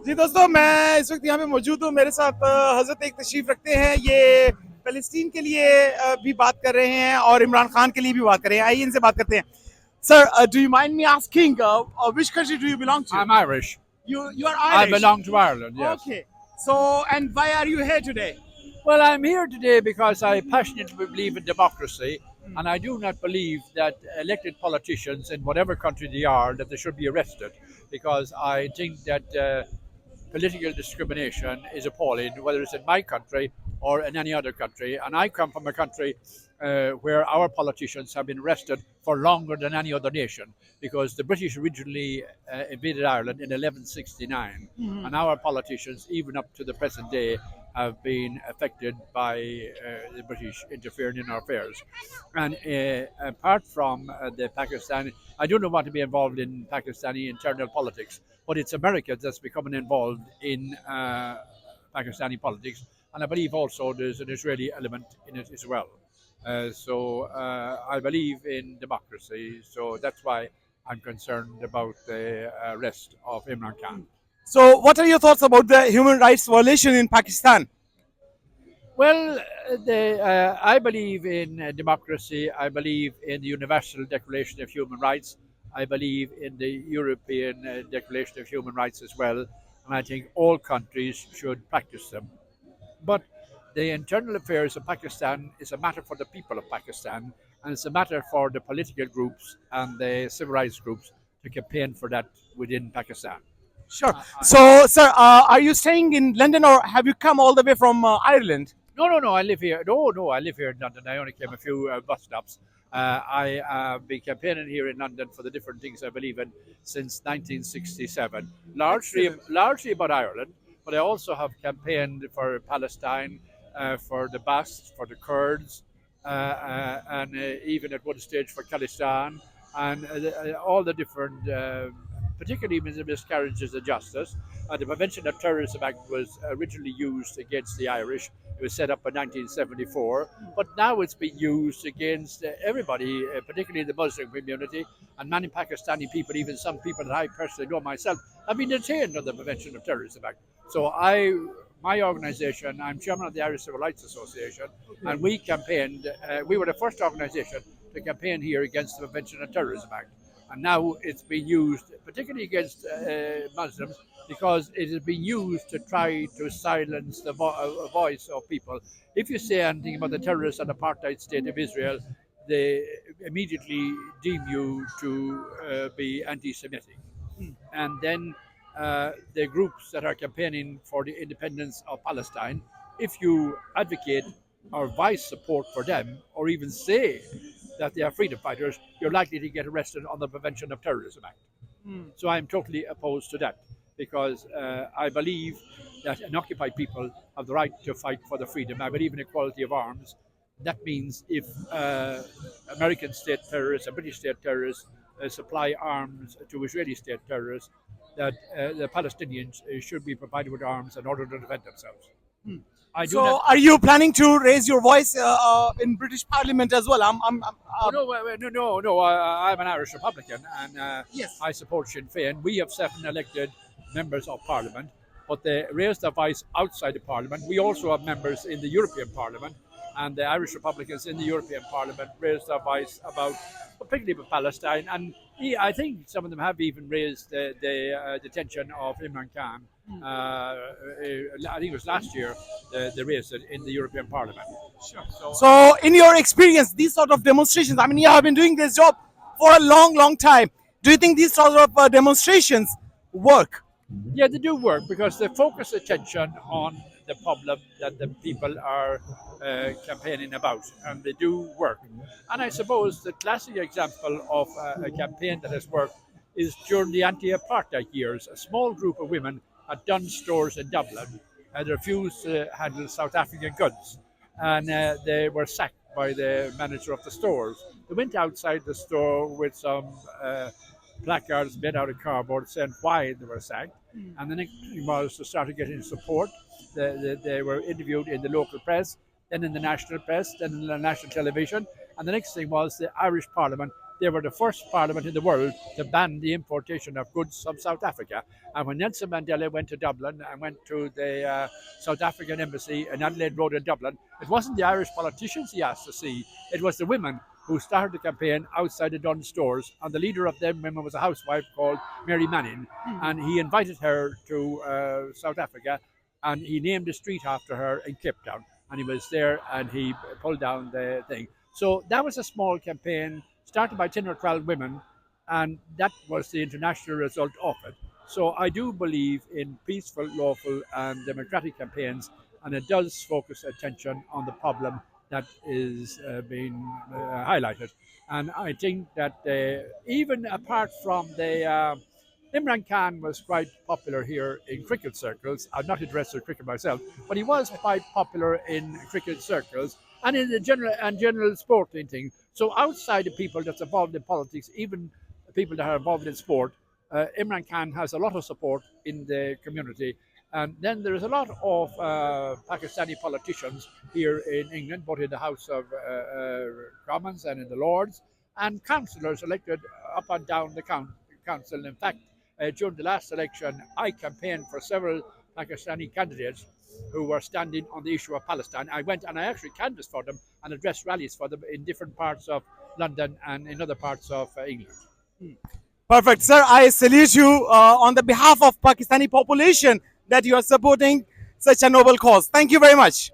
जी दोस्तों, मैं इस वक्त यहाँ पे मौजूद हूँ। मेरे साथ हजरत एक तशरीफ रखते हैं। ये फलस्तीन के लिए भी बात कर रहे हैं और इमरान खान के लिए भी बात कर रहे हैं। आइए इनसे बात करते हैं। Sir, do you mind me asking which country do you belong to? I'm Irish. You are I Irish. belong to Ireland, yes. Okay. So, and why are you here today? Well, I'm here today because I passionately believe in democracy, and I do not believe that elected politicians in whatever country they are that they should be arrested, because I think that political discrimination is appalling, whether it's in my country or in any other country. And I come from a country where our politicians have been arrested for longer than any other nation, because the British originally invaded Ireland in 1169, and our politicians, even up to the present day, have been affected by the British interfering in our affairs. And apart from the Pakistani, I do not want to be involved in Pakistani internal politics, but it's America that's becoming involved in Pakistani politics. And I believe also there's an Israeli element in it as well. So I believe in democracy, so that's why I'm concerned about the arrest of Imran Khan. So, what are your thoughts about the human rights violation in Pakistan? Well, I believe in democracy. I believe in the Universal Declaration of Human Rights. I believe in the European Declaration of Human Rights as well. And I think all countries should practice them. But the internal affairs of Pakistan is a matter for the people of Pakistan, and it's a matter for the political groups and the civil rights groups to campaign for that within Pakistan. Sure. So, sir, are you staying in London or have you come all the way from Ireland? No. I live here. No. I live here in London. I only came a few bus stops. I have been campaigning here in London for the different things I believe in since 1967, largely about Ireland, but I also have campaigned for Palestine, for the Basques, for the Kurds, and even at one stage for Khalistan, and all the different, particularly miscarriages of justice. The Prevention of Terrorism Act was originally used against the Irish. It was set up in 1974, but now it's being used against everybody, particularly the Muslim community, and many Pakistani people, even some people that I personally know myself, have been detained under the Prevention of Terrorism Act. So my organisation, I'm chairman of the Irish Civil Rights Association, and we campaigned. We were the first organisation to campaign here against the Prevention of Terrorism Act, and now it's being used, particularly against Muslims, because it has been used to try to silence the voice of people. If you say anything about the terrorist and apartheid state of Israel, they immediately deem you to be anti-Semitic. And then the groups that are campaigning for the independence of Palestine, if you advocate or voice support for them, or even say that they are freedom fighters, you're likely to get arrested on the Prevention of Terrorism Act. So I'm totally opposed to that, because I believe that an occupied people have the right to fight for their freedom. I believe in equality of arms. That means if American state terrorists and British state terrorists supply arms to Israeli state terrorists, that the Palestinians should be provided with arms in order to defend themselves. I do So, not. are you planning to raise your voice in British Parliament as well? No. I'm an Irish Republican, and Yes. I support Sinn Féin. We have 7 elected members of Parliament, but they raise their voice outside the Parliament. We also have members in the European Parliament, and the Irish Republicans in the European Parliament raise their voice about, particularly about Palestine. And I think some of them have even raised the detention of Imran Khan. I think it was last year they raised it in the European Parliament. So, in your experience, these sort of demonstrations, I mean, you have been doing this job for a long, long time. Do you think these sort of demonstrations work? Yeah, they do work because they focus attention on the problem that the people are campaigning about, and they do work. And I suppose the classic example of a campaign that has worked is during the anti-apartheid years. A small group of women at Dunnes stores in Dublin had refused to handle South African goods, and they were sacked by the manager of the stores. They went outside the store with some placards made out of cardboard saying why they were sacked. And the next thing was to start getting support. They were interviewed in the local press, then in the national press, then in the national television. And the next thing was the Irish Parliament they were the first parliament in the world to ban the importation of goods from South Africa. And when Nelson Mandela went to Dublin and went to the South African embassy in Adelaide Road in Dublin, it wasn't the Irish politicians he asked to see, it was the women who started the campaign outside the Dunn stores. And the leader of them women was a housewife called Mary Manning. And he invited her to South Africa, and he named a street after her in Cape Town. And he was there and he pulled down the thing. So that was a small campaign started by 10 or 12 women, and that was the international result of it. So I do believe in peaceful, lawful, and democratic campaigns, and it does focus attention on the problem that is being highlighted. And I think that even apart from the Imran Khan was quite popular here in cricket circles. I'm not interested in cricket myself, but he was quite popular in cricket circles and in the general sporting thing. So outside the people that's involved in politics, even people that are involved in sport, Imran Khan has a lot of support in the community. And then there is a lot of Pakistani politicians here in England, both in the House of Commons and in the Lords, and councillors elected up and down the council. In fact, during the last election, I campaigned for several Pakistani candidates who were standing on the issue of Palestine. I went and I actually canvassed for them and addressed rallies for them in different parts of London and in other parts of England. Perfect, sir. I salute you on the behalf of Pakistani population that you are supporting such a noble cause. Thank you very much.